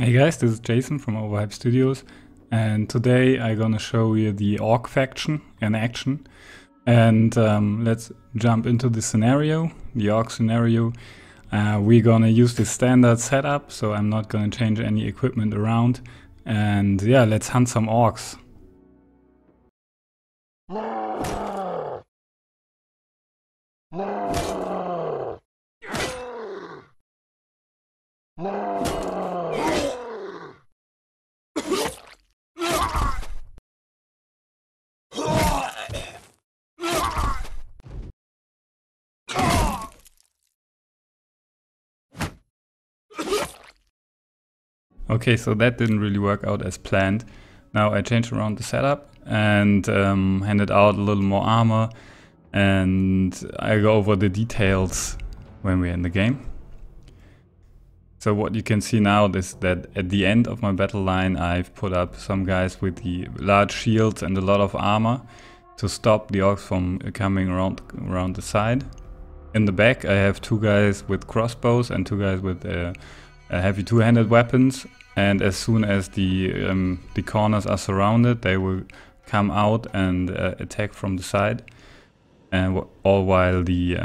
Hey guys, this is Jason from Overhype Studios, and today I'm gonna show you the Orc faction in action. And let's jump into the scenario, the Orc scenario. We're gonna use the standard setup, so I'm not gonna change any equipment around. And yeah, let's hunt some Orcs. Okay, so that didn't really work out as planned. Now I changed around the setup and handed out a little more armor, and I go over the details when we're in the game. So what you can see now is that at the end of my battle line I've put up some guys with the large shields and a lot of armor to stop the orcs from coming around the side. In the back I have two guys with crossbows and two guys with heavy two-handed weapons, and as soon as the corners are surrounded they will come out and attack from the side, and all while the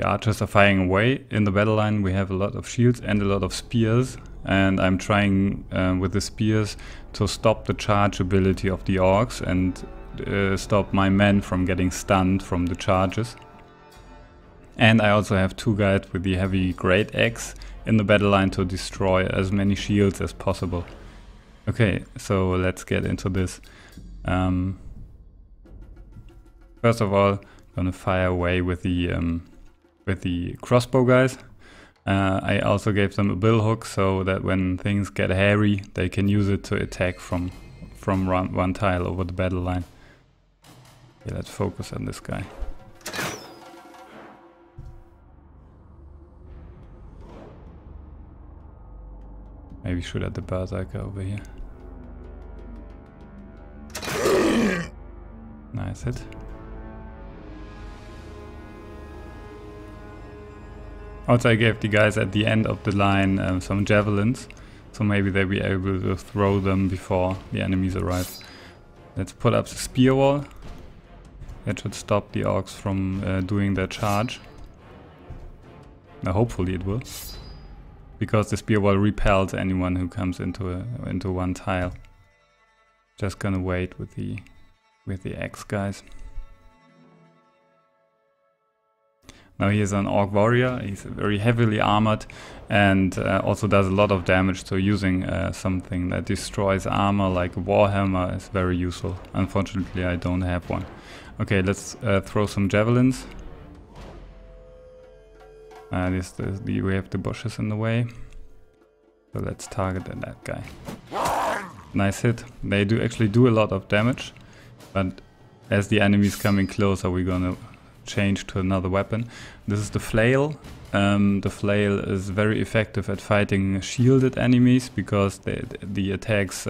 archers are firing away. In the battle line we have a lot of shields and a lot of spears, and I'm trying with the spears to stop the charge ability of the orcs and stop my men from getting stunned from the charges. And I also have two guys with the heavy great axe in the battle line to destroy as many shields as possible. Okay, so let's get into this. First of all, gonna fire away with the crossbow guys. I also gave them a billhook so that when things get hairy, they can use it to attack from one tile over the battle line. Okay, let's focus on this guy. Maybe shoot at the berserker over here. Nice hit. Also I gave the guys at the end of the line some javelins, so maybe they'll be able to throw them before the enemies arrive. Let's put up the spear wall. That should stop the orcs from doing their charge. Now hopefully it will, because the spear wall repels anyone who comes into one tile. Just gonna wait with the axe guys. Now here's an orc warrior. He's very heavily armored and also does a lot of damage, so using something that destroys armor like a warhammer is very useful. Unfortunately I don't have one. Okay, let's throw some javelins. We have the bushes in the way, so let's target that guy. Nice hit. They actually do a lot of damage, but as the enemy's coming closer we're gonna change to another weapon. This is the flail. The flail is very effective at fighting shielded enemies because the attacks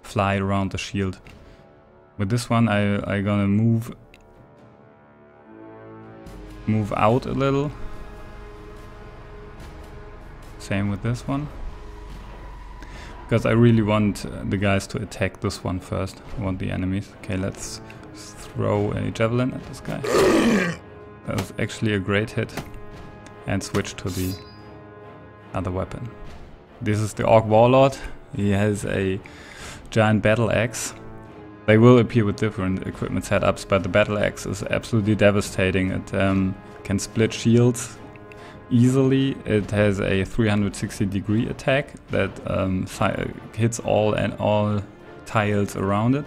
fly around the shield. With this one I gonna move out a little. Same with this one, because I really want the guys to attack this one first. I want the enemies. Okay, let's throw a javelin at this guy. That was actually a great hit. And switch to the other weapon. This is the Orc Warlord. He has a giant battle axe. They will appear with different equipment setups, but the battle axe is absolutely devastating. It can split shields easily. It has a 360-degree attack that hits all tiles around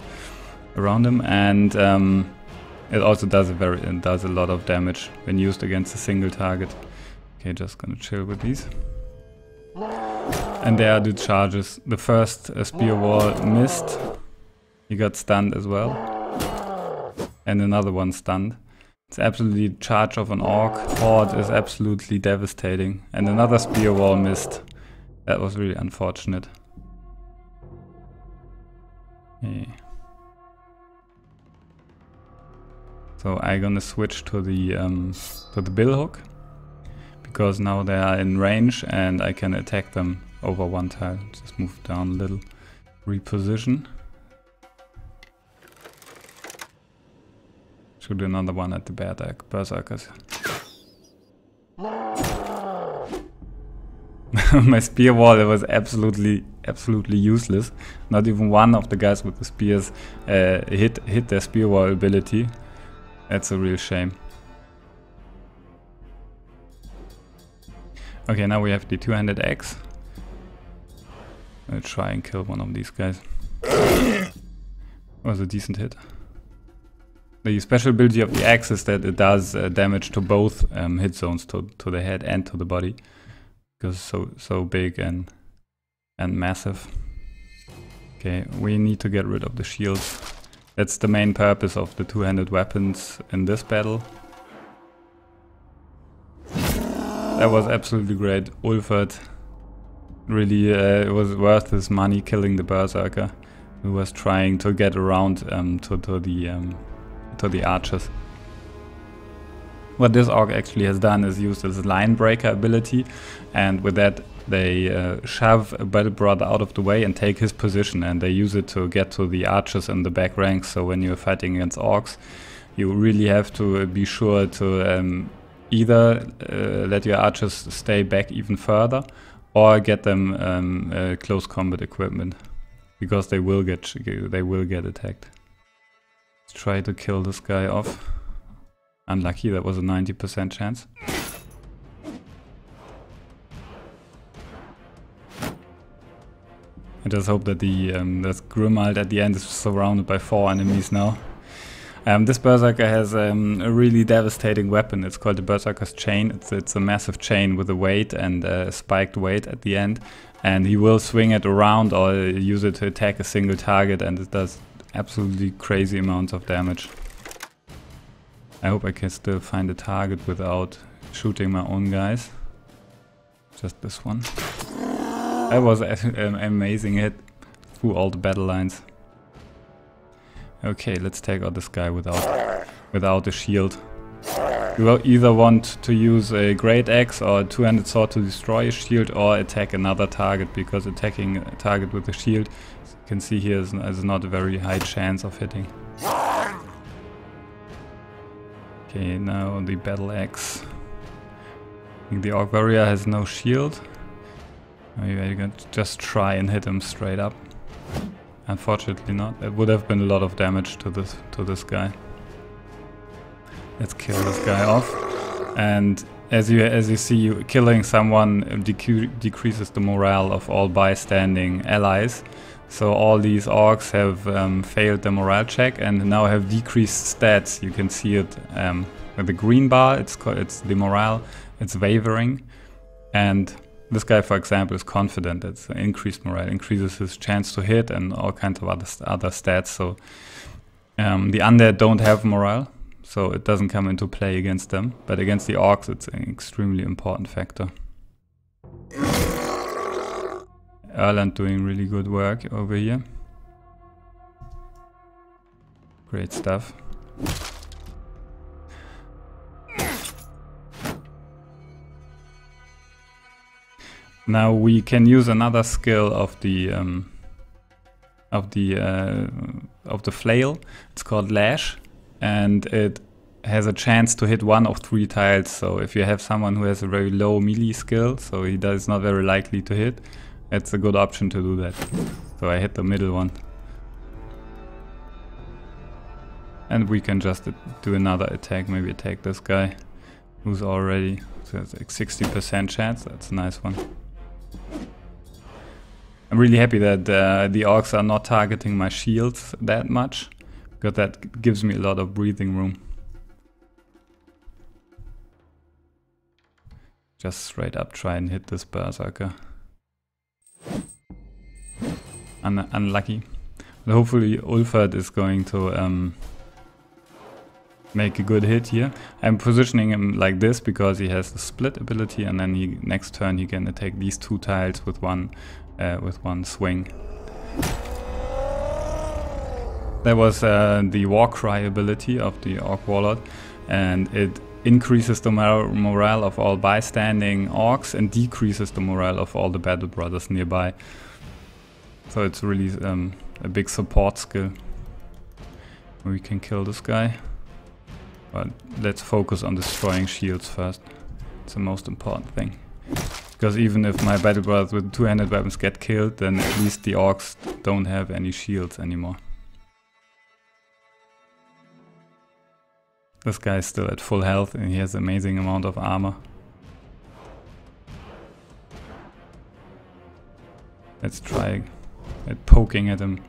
him, and it also does a lot of damage when used against a single target. Okay, just gonna chill with these. And there are the charges. The first spear wall missed. He got stunned as well, and another one stunned. It's absolutely charge of an orc horde is absolutely devastating. And another spear wall missed. That was really unfortunate. Yeah. So I'm gonna switch to the billhook, because now they are in range and I can attack them over one tile. Just move down a little. Reposition. Shoot another one at the berserkers. My spear wall, it was absolutely useless. Not even one of the guys with the spears hit their spear wall ability. That's a real shame. Okay, now we have the two-handed axe. I'll try and kill one of these guys. Was a decent hit. The special ability of the axe is that it does damage to both hit zones, to the head and to the body, because it's so big and massive. Okay, we need to get rid of the shields. That's the main purpose of the two-handed weapons in this battle. That was absolutely great. Ulfert really it was worth his money killing the berserker who was trying to get around to the archers. What this orc actually has done is used his line breaker ability, and with that they shove a battle brother out of the way and take his position, and they use it to get to the archers in the back ranks. So when you're fighting against orcs, you really have to be sure to either let your archers stay back even further, or get them close combat equipment, because they will get attacked. Let's try to kill this guy off. Unlucky, that was a 90% chance. I just hope that the Grimald at the end is surrounded by 4 enemies now. This berserker has a really devastating weapon. It's called the Berserker's Chain. It's a massive chain with a weight and a spiked weight at the end. And he will swing it around or use it to attack a single target, and it does absolutely crazy amounts of damage. I hope I can still find a target without shooting my own guys. Just this one. That was an amazing hit through all the battle lines. Okay, let's take out this guy without a shield. You will either want to use a great axe or a two-handed sword to destroy a shield, or attack another target, because attacking a target with a shield, as you can see here, is not a very high chance of hitting. Okay, now the battle axe. I think the Orc Warrior has no shield. Maybe I can just try and hit him straight up. Unfortunately not. That would have been a lot of damage to this guy. Let's kill this guy off. And as you see, killing someone decreases the morale of all bystanding allies. So all these orcs have failed the morale check and now have decreased stats. You can see it with the green bar. It's the morale. It's wavering, and this guy, for example, is confident. It's increased morale, increases his chance to hit and all kinds of other stats. So the undead don't have morale, so it doesn't come into play against them. But against the orcs, it's an extremely important factor. Erland doing really good work over here. Great stuff. Now we can use another skill of the flail. It's called Lash, and it has a chance to hit 1 of 3 tiles. So if you have someone who has a very low melee skill, so is not very likely to hit, it's a good option to do that. So I hit the middle one. And we can just do another attack, maybe attack this guy, who's already, so it's like 60% chance. That's a nice one. I'm really happy that the orcs are not targeting my shields that much, because that gives me a lot of breathing room. Just straight up try and hit this berserker. Unlucky. But hopefully Ulfert is going to make a good hit here. I'm positioning him like this because he has the split ability, and then next turn he can attack these 2 tiles with one swing. That was the Warcry ability of the Orc Warlord, and it increases the morale of all bystanding orcs and decreases the morale of all the battle brothers nearby. So it's really a big support skill. We can kill this guy, but let's focus on destroying shields first. It's the most important thing. Because even if my battle brothers with two-handed weapons get killed, then at least the orcs don't have any shields anymore. This guy is still at full health and he has an amazing amount of armor. Let's try at poking at him.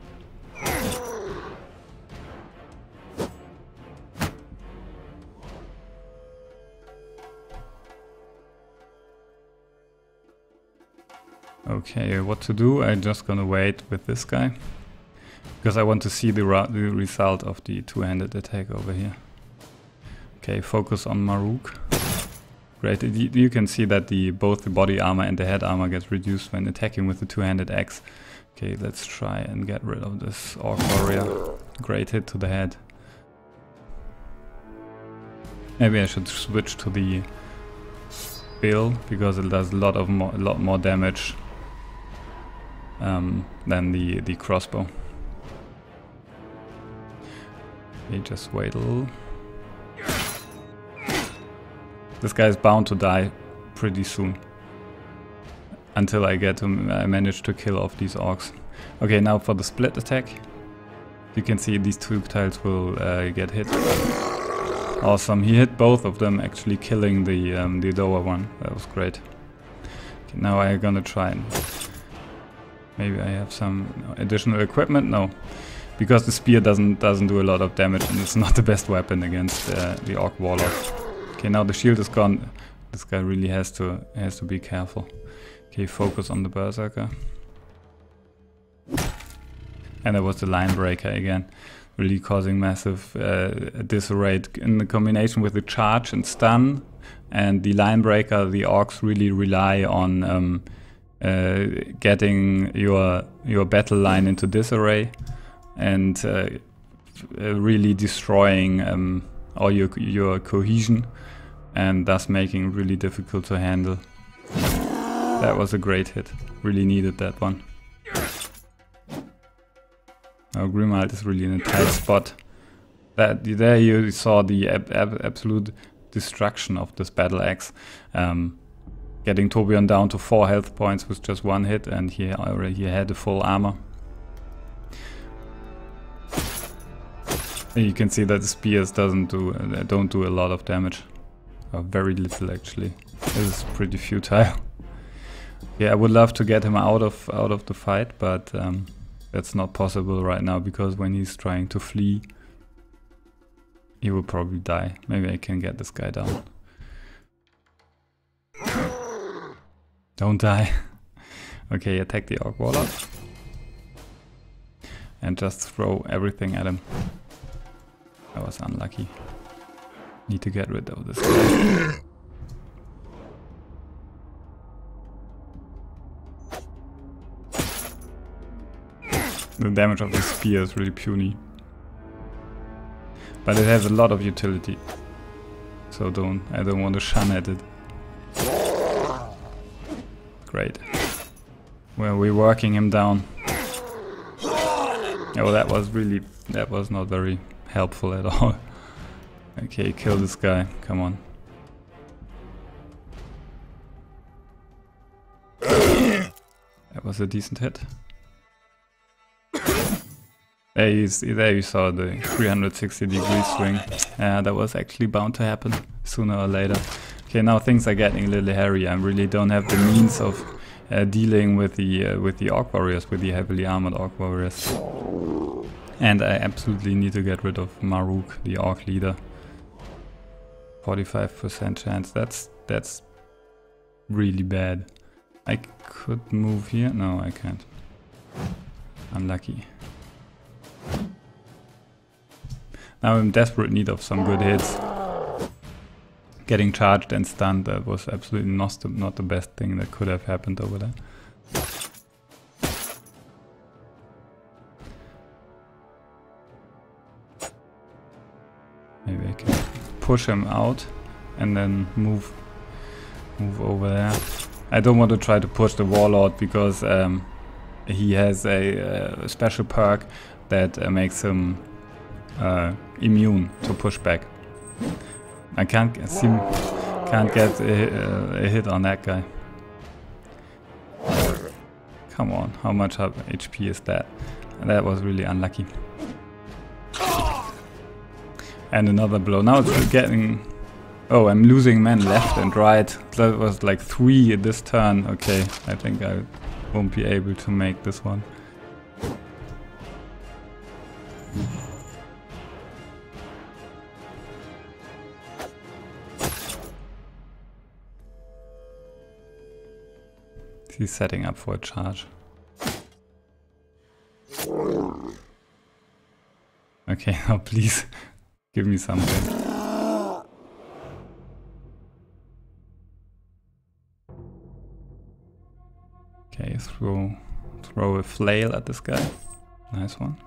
Okay, what to do? I'm just gonna wait with this guy. Because I want to see the result of the two-handed attack over here. Okay, focus on Maruk. Great, you can see that both the body armor and the head armor gets reduced when attacking with the two-handed axe. Okay, let's try and get rid of this orc warrior. Great hit to the head. Maybe I should switch to the bill because it does a lot more damage than the crossbow. Okay, just wait a little. This guy is bound to die pretty soon. Until I manage to kill off these orcs. Okay, now for the split attack. You can see these two tiles will get hit. Awesome, he hit both of them, actually killing the lower one. That was great. Okay, now I'm gonna try and... Maybe I have some additional equipment? No. Because the spear doesn't do a lot of damage and it's not the best weapon against the orc warlock. Okay, now the shield is gone. This guy really has to be careful. Okay, focus on the berserker. And there was the line breaker again, really causing massive disarray. In the combination with the charge and stun and the line breaker, the orcs really rely on getting your battle line into disarray and really destroying all your cohesion, and thus making it really difficult to handle. That was a great hit. Really needed that one. Now Grimald is really in a tight spot. There you saw the absolute destruction of this battle axe. Getting Torbjorn down to 4 health points with just one hit, and he already had the full armor. And you can see that the spears don't do a lot of damage. Or very little actually. This is pretty futile. Yeah, I would love to get him out of the fight, but that's not possible right now because when he's trying to flee, he will probably die. Maybe I can get this guy down. Don't die. Okay, attack the orc warlock. And just throw everything at him. I was unlucky. Need to get rid of this guy. The damage of the spear is really puny. But it has a lot of utility. So I don't want to shun at it. Great. Well, we're working him down. Oh, that was not very helpful at all. Okay, kill this guy. Come on. That was a decent hit. There you saw the 360-degree swing. Yeah, that was actually bound to happen sooner or later. Okay, now things are getting a little hairy. I really don't have the means of dealing with the orc warriors, with the heavily armored orc warriors. And I absolutely need to get rid of Maruk, the orc leader. 45% chance. That's really bad. I could move here. No, I can't. Unlucky. Now I'm in desperate need of some good hits. Getting charged and stunned, that was absolutely not the best thing that could have happened over there. Maybe I can push him out and then move over there. I don't want to try to push the Warlord because he has a special perk that makes him immune to pushback. I can't get a hit on that guy. Come on, how much HP is that? That was really unlucky. And another blow. Now it's getting... Oh, I'm losing men left and right. That was like 3 this turn. Okay, I think I won't be able to make this one. He's setting up for a charge. Okay, now please give me something. Okay, throw a flail at this guy. Nice one.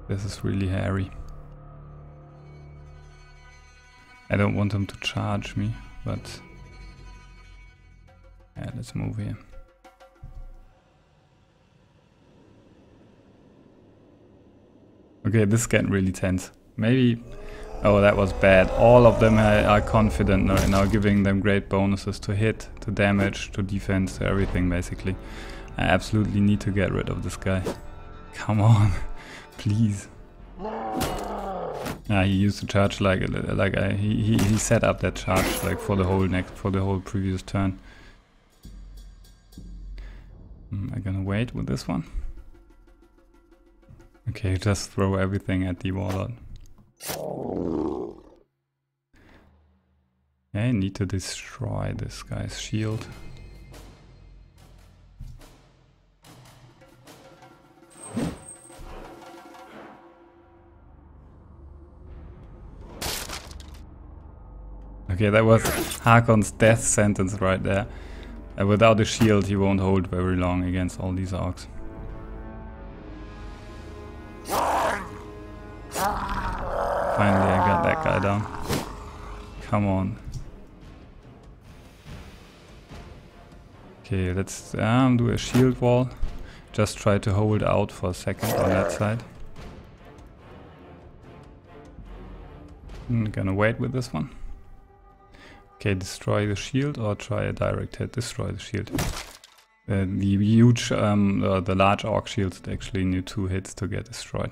This is really hairy. I don't want him to charge me, but yeah, let's move here. Okay, this is getting really tense. Maybe... Oh, that was bad. All of them are confident now, giving them great bonuses to hit, to damage, to defense, to everything basically. I absolutely need to get rid of this guy. Come on, please. He used to charge he set up that charge like for the whole previous turn. I'm gonna wait with this one. Okay, just throw everything at the Warlord. Yeah, I need to destroy this guy's shield. Okay, that was Hakon's death sentence right there. Without a shield he won't hold very long against all these orcs. Finally I got that guy down. Come on. Okay, let's do a shield wall. Just try to hold out for a second on that side. I'm gonna wait with this one. Okay, destroy the shield or try a direct hit. Destroy the shield. The huge, the large orc shields actually need 2 hits to get destroyed.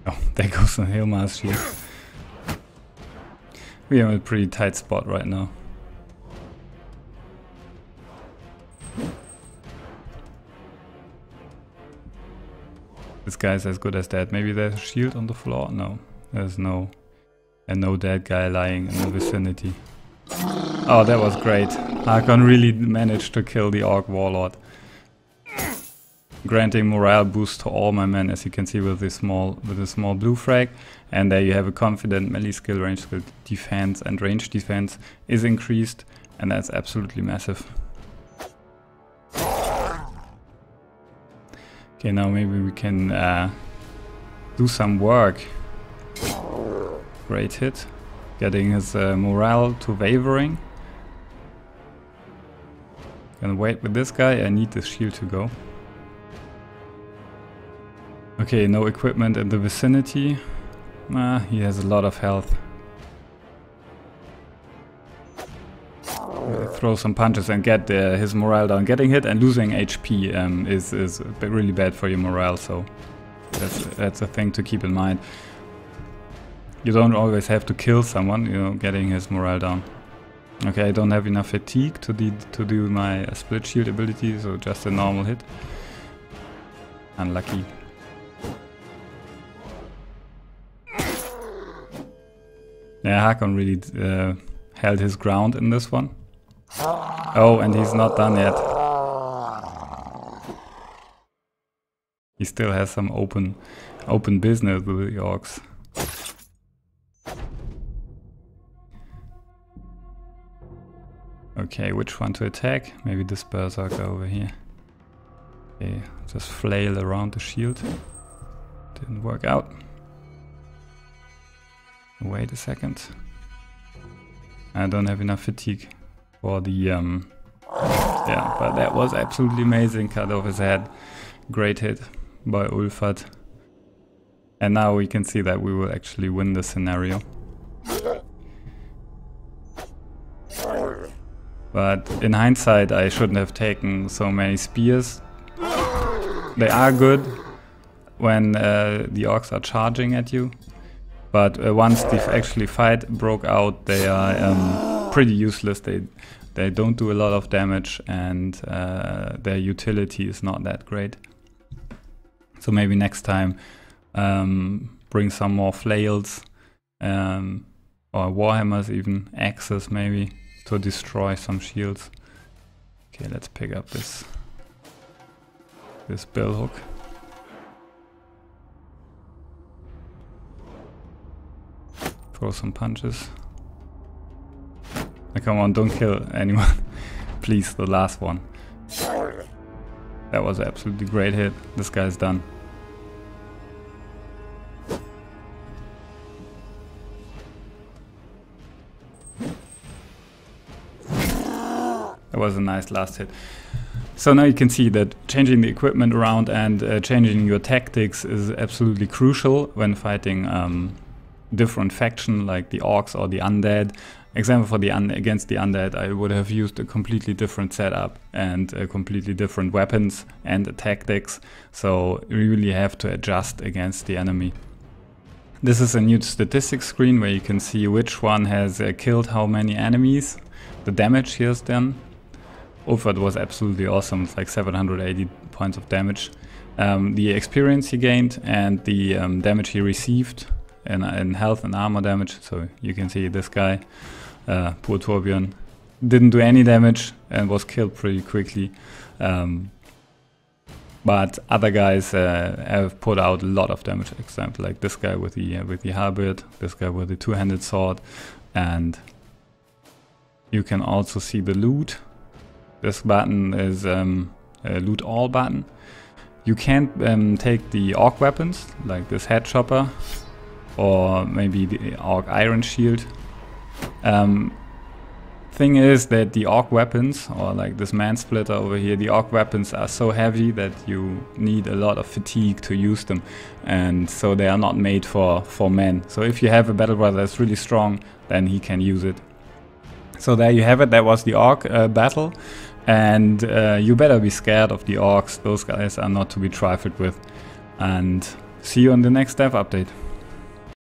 Oh, there goes the Hilmar's shield. We are in a pretty tight spot right now. This guy's as good as dead. Maybe there's a shield on the floor? No, there's no. And no dead guy lying in the vicinity. Oh, that was great. Hakon really managed to kill the Orc Warlord. Granting morale boost to all my men, as you can see with this small blue frag. And there you have a confident melee skill, range skill, defense and range defense is increased, and that's absolutely massive. Okay, now maybe we can do some work. Great hit, getting his morale to wavering. Gonna wait with this guy, I need this shield to go. Okay, no equipment in the vicinity. He has a lot of health. Throw some punches and get his morale down. Getting hit and losing HP is really bad for your morale, so that's a thing to keep in mind. You don't always have to kill someone, you know, getting his morale down. Okay, I don't have enough fatigue to do my split shield ability, so just a normal hit. Unlucky. Yeah, Hakon really held his ground in this one. Oh, and he's not done yet. He still has some open business with the orcs. Okay, which one to attack? Maybe this berserker over here. Okay, just flail around the shield. Didn't work out. Wait a second. I don't have enough fatigue for the yeah, but that was absolutely amazing. Cut off his head. Great hit by Ulfat. And now we can see that we will actually win the scenario. But in hindsight, I shouldn't have taken so many spears. They are good when the orcs are charging at you. But once the actually fight broke out, they are pretty useless. They don't do a lot of damage, and their utility is not that great. So maybe next time bring some more flails or warhammers, even axes maybe, to destroy some shields. Okay, let's pick up this billhook. Throw some punches. Now, come on, don't kill anyone. Please, the last one. That was an absolutely great hit. This guy's done. That was a nice last hit. So now you can see that changing the equipment around and changing your tactics is absolutely crucial when fighting different faction like the orcs or the undead. Example for against the undead, I would have used a completely different setup and completely different weapons and tactics. So you really have to adjust against the enemy. This is a new statistics screen where you can see which one has killed how many enemies, the damage he has done. Ulfat was absolutely awesome. It's like 780 points of damage. The experience he gained and the damage he received in health and armor damage. So you can see this guy, poor Torbjörn, didn't do any damage and was killed pretty quickly. But other guys have put out a lot of damage. For example, like this guy with the halberd, this guy with the two-handed sword, and you can also see the loot. This button is a loot all button. You can't take the orc weapons like this head chopper or maybe the orc iron shield. Thing is that the orc weapons, or like this man splitter over here, the orc weapons are so heavy that you need a lot of fatigue to use them, and so they are not made for men. So if you have a battle brother that's really strong, then he can use it. So there you have it. That was the orc battle, and you better be scared of the orcs. Those guys are not to be trifled with. And see you on the next dev update.